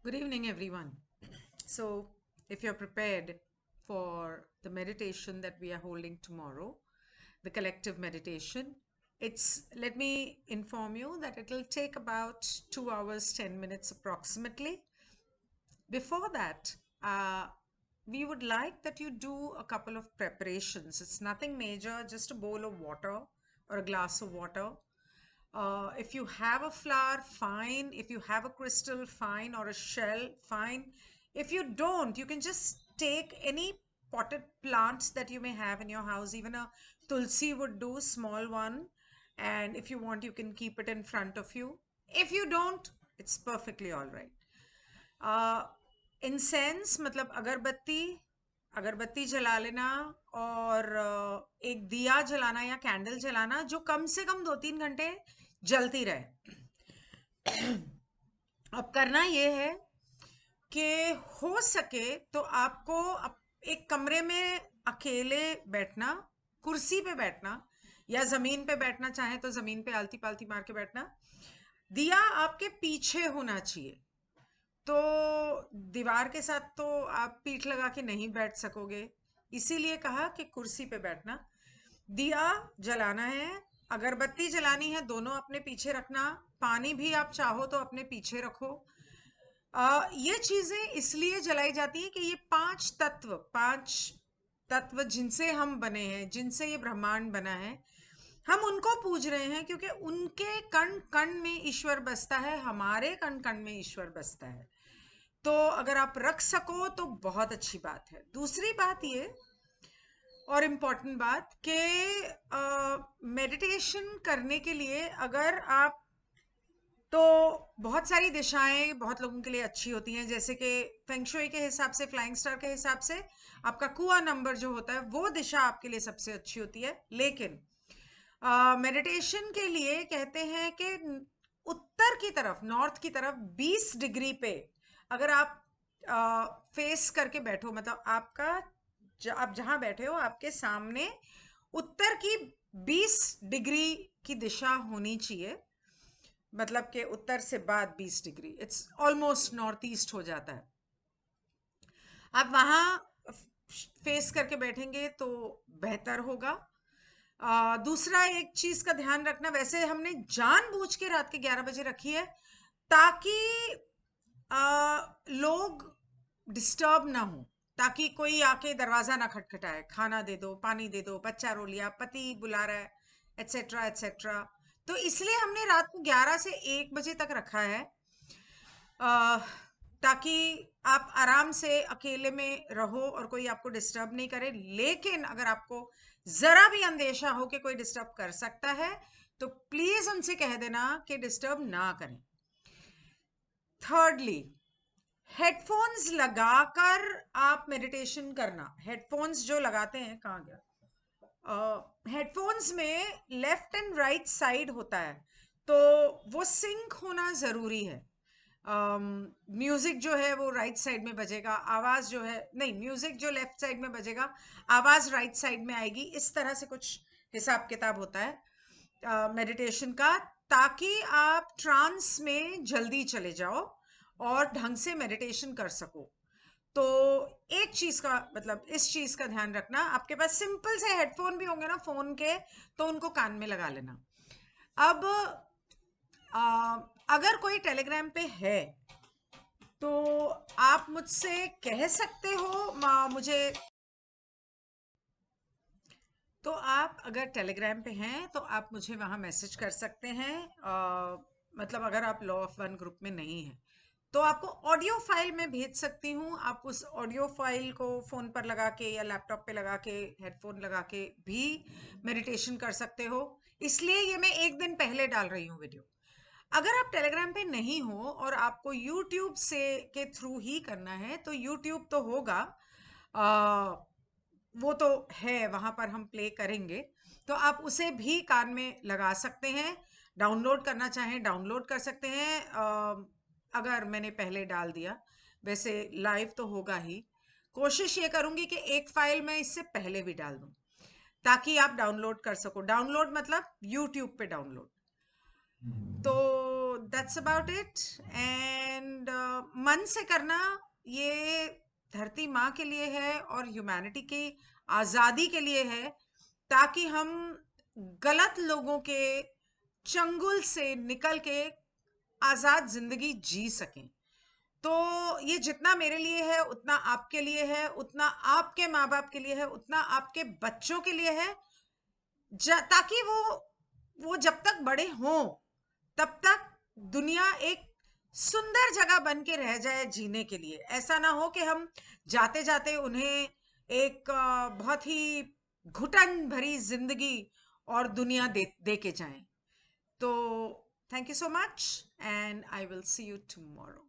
Good evening, everyone. So, if you're prepared for the meditation that we are holding tomorrow, the collective meditation, let me inform you that it will take about 2 hours, 10 minutes approximately. Before that, we would like that you do a couple of preparations. It's nothing major, just a bowl of water or a glass of water. If you have a flower, fine. If you have a crystal, fine. Or a shell, fine. If you don't, you can just take any potted plants that you may have in your house. Even a tulsi would do, small one. And if you want, you can keep it in front of you. If you don't, it's perfectly all right. Incense मतलब अगरबत्ती अगरबत्ती जला लेना और एक दिया जलाना या कैंडल जलाना जो कम से कम 2-3 घंटे जलती रहे। अब करना ये है कि हो सके तो आपको एक कमरे में अकेले बैठना, कुर्सी पे बैठना या जमीन पे बैठना, चाहे तो जमीन पे आलती पालती मार के बैठना। दिया आपके पीछे होना चाहिए। तो दीवार के साथ तो आप पीठ लगा के नहीं बैठ सकोगे, इसीलिए कहा कि कुर्सी पे बैठना। दिया जलाना है, अगरबत्ती जलानी है, दोनों अपने पीछे रखना। पानी भी आप चाहो तो अपने पीछे रखो। ये चीजें इसलिए जलाई जाती है कि ये पांच तत्व जिनसे हम बने हैं, जिनसे ये ब्रह्मांड बना है, हम उनको पूज रहे हैं क्योंकि उनके कण कण में ईश्वर बसता है, हमारे कण कण में ईश्वर बसता है। तो अगर आप रख सको तो बहुत अच्छी बात है। दूसरी बात ये और इम्पॉर्टेंट बात कि मेडिटेशन करने के लिए अगर आप तो बहुत सारी दिशाएं बहुत लोगों के लिए अच्छी होती हैं, जैसे कि फेंगशुई के हिसाब से, फ्लाइंग स्टार के हिसाब से आपका कुआ नंबर जो होता है वो दिशा आपके लिए सबसे अच्छी होती है। लेकिन मेडिटेशन के लिए कहते हैं कि उत्तर की तरफ, नॉर्थ की तरफ 20 डिग्री पे अगर आप फेस करके बैठो, मतलब आप जहां बैठे हो आपके सामने उत्तर की 20 डिग्री की दिशा होनी चाहिए। मतलब कि उत्तर से बाद 20 degree, it's almost north east हो जाता है। आप वहां फेस करके बैठेंगे तो बेहतर होगा। दूसरा एक चीज का ध्यान रखना, वैसे हमने जानबूझ के रात के 11 बजे रखी है ताकि लोग डिस्टर्ब ना हो, ताकि कोई आके दरवाजा ना खटखटाए, खाना दे दो, पानी दे दो, बच्चा रो लिया, पति बुला रहा है, एटसेट्रा एटसेट्रा। तो इसलिए हमने रात को 11 से 1 बजे तक रखा है, ताकि आप आराम से अकेले में रहो और कोई आपको डिस्टर्ब नहीं करे। लेकिन अगर आपको जरा भी अंदेशा हो कि कोई डिस्टर्ब कर सकता है तो प्लीज उनसे कह देना कि डिस्टर्ब ना करें। थर्डली, हेडफोन्स लगाकर आप मेडिटेशन करना। हेडफोन्स जो लगाते हैं, कहाँ गया, हेडफोन्स में लेफ्ट एंड राइट साइड होता है, तो वो सिंक होना जरूरी है। म्यूजिक जो है वो राइट साइड में बजेगा, आवाज जो है, नहीं, म्यूजिक जो लेफ्ट साइड में बजेगा, आवाज राइट साइड में आएगी। इस तरह से कुछ हिसाब किताब होता है मेडिटेशन का, ताकि आप ट्रांस में जल्दी चले जाओ और ढंग से मेडिटेशन कर सको। तो एक चीज का मतलब, इस चीज का ध्यान रखना, आपके पास सिंपल से हेडफोन भी होंगे ना फोन के, तो उनको कान में लगा लेना। अब अगर कोई टेलीग्राम पे है तो आप मुझसे कह सकते हो, मुझे, तो आप अगर टेलीग्राम पे हैं तो आप मुझे वहाँ मैसेज कर सकते हैं। मतलब अगर आप लॉ ऑफ वन ग्रुप में नहीं हैं तो आपको ऑडियो फाइल में भेज सकती हूँ। आप उस ऑडियो फाइल को फ़ोन पर लगा के या लैपटॉप पे लगा के, हेडफोन लगा के भी मेडिटेशन कर सकते हो। इसलिए ये मैं एक दिन पहले डाल रही हूँ वीडियो। अगर आप टेलीग्राम पे नहीं हो और आपको यूट्यूब से के थ्रू ही करना है तो यूट्यूब तो होगा, वो तो है, वहाँ पर हम प्ले करेंगे, तो आप उसे भी कान में लगा सकते हैं। डाउनलोड करना चाहें डाउनलोड कर सकते हैं, अगर मैंने पहले डाल दिया। वैसे लाइव तो होगा ही, कोशिश ये करूंगी कि एक फाइल मैं इससे पहले भी डाल दूं ताकि आप डाउनलोड कर सको। डाउनलोड मतलब यूट्यूब पे डाउनलोड। तो that's about it. And and मन से करना, ये धरती माँ के लिए है और ह्यूमैनिटी की आज़ादी के लिए है, ताकि हम गलत लोगों के चंगुल से निकल के आज़ाद जिंदगी जी सकें। तो ये जितना मेरे लिए है उतना आपके लिए है, उतना आपके माँ बाप के लिए है, उतना आपके बच्चों के लिए है, ताकि वो जब तक बड़े हों तब तक दुनिया एक सुंदर जगह बन के रह जाए जीने के लिए। ऐसा ना हो कि हम जाते जाते उन्हें एक बहुत ही घुटन भरी जिंदगी और दुनिया दे के जाएं। तो thank you so much and I will see you tomorrow.